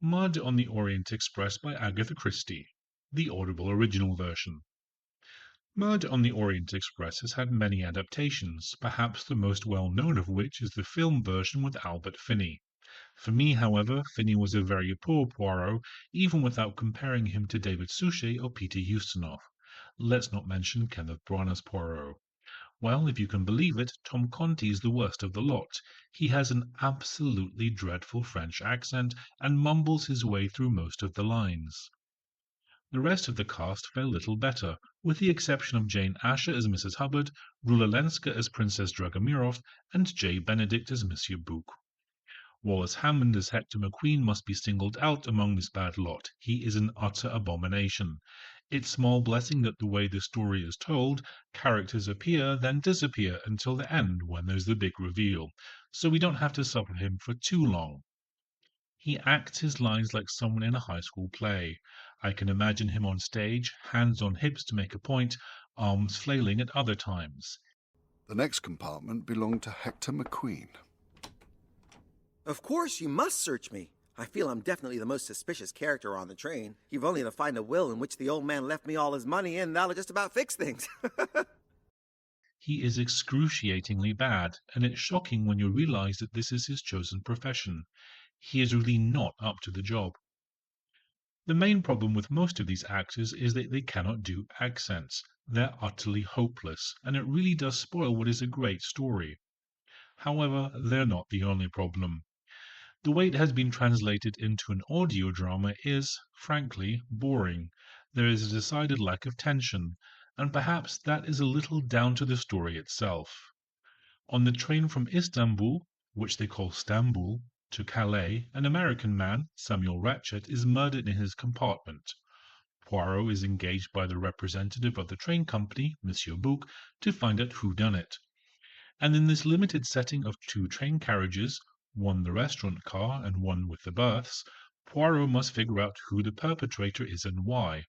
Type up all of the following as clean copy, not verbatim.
Murder on the Orient Express by Agatha Christie, the Audible original version. Murder on the Orient Express has had many adaptations, perhaps the most well-known of which is the film version with Albert Finney. For me, however, Finney was a very poor Poirot, even without comparing him to David Suchet or Peter Ustinov. Let's not mention Kenneth Branagh's Poirot. Well, if you can believe it, Tom Conti is the worst of the lot. He has an absolutely dreadful French accent and mumbles his way through most of the lines. The rest of the cast fare little better, with the exception of Jane Asher as Mrs. Hubbard, Rula Lenska as Princess Dragomirov, and J. Benedict as Monsieur Bouc. Wallace Hammond as Hector McQueen must be singled out among this bad lot. He is an utter abomination. It's small blessing that the way the story is told, characters appear, then disappear until the end when there's the big reveal, so we don't have to suffer him for too long. He acts his lines like someone in a high school play. I can imagine him on stage, hands on hips to make a point, arms flailing at other times. The next compartment belonged to Hector McQueen. Of course, you must search me. I feel I'm definitely the most suspicious character on the train. You've only to find a will in which the old man left me all his money, and that'll just about fix things. He is excruciatingly bad, and it's shocking when you realize that this is his chosen profession. He is really not up to the job. The main problem with most of these actors is that they cannot do accents. They're utterly hopeless, and it really does spoil what is a great story. However, they're not the only problem. The way it has been translated into an audio drama is, frankly, boring. There is a decided lack of tension, and perhaps that is a little down to the story itself. On the train from Istanbul, which they call Stambul, to Calais, an American man, Samuel Ratchet, is murdered in his compartment. Poirot is engaged by the representative of the train company, Monsieur Bouc, to find out who done it. And in this limited setting of two train carriages, one the restaurant car and one with the berths, Poirot must figure out who the perpetrator is and why.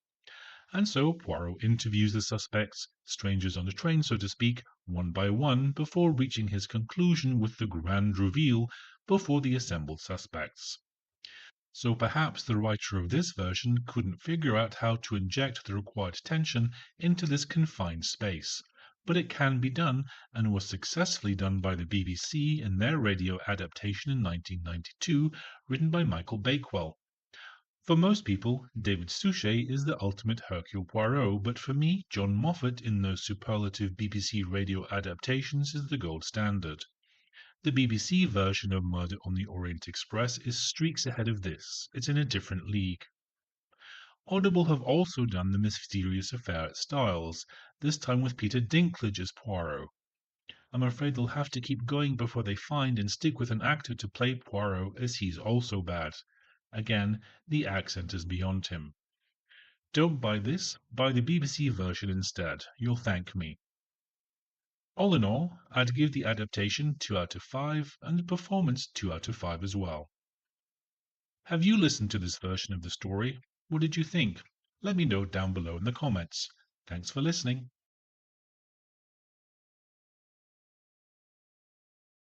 And so Poirot interviews the suspects, strangers on the train, so to speak, one by one, before reaching his conclusion with the grand reveal before the assembled suspects. So perhaps the writer of this version couldn't figure out how to inject the required tension into this confined space. But it can be done, and was successfully done by the BBC in their radio adaptation in 1992, written by Michael Bakewell. For most people, David Suchet is the ultimate Hercule Poirot, but for me, John Moffat in those superlative BBC radio adaptations is the gold standard. The BBC version of Murder on the Orient Express is streaks ahead of this. It's in a different league. Audible have also done The Mysterious Affair at Styles, this time with Peter Dinklage as Poirot. I'm afraid they'll have to keep going before they find and stick with an actor to play Poirot, as he's also bad. Again, the accent is beyond him. Don't buy this, buy the BBC version instead. You'll thank me. All in all, I'd give the adaptation 2 out of 5 and the performance 2 out of 5 as well. Have you listened to this version of the story? What did you think? Let me know down below in the comments. Thanks for listening.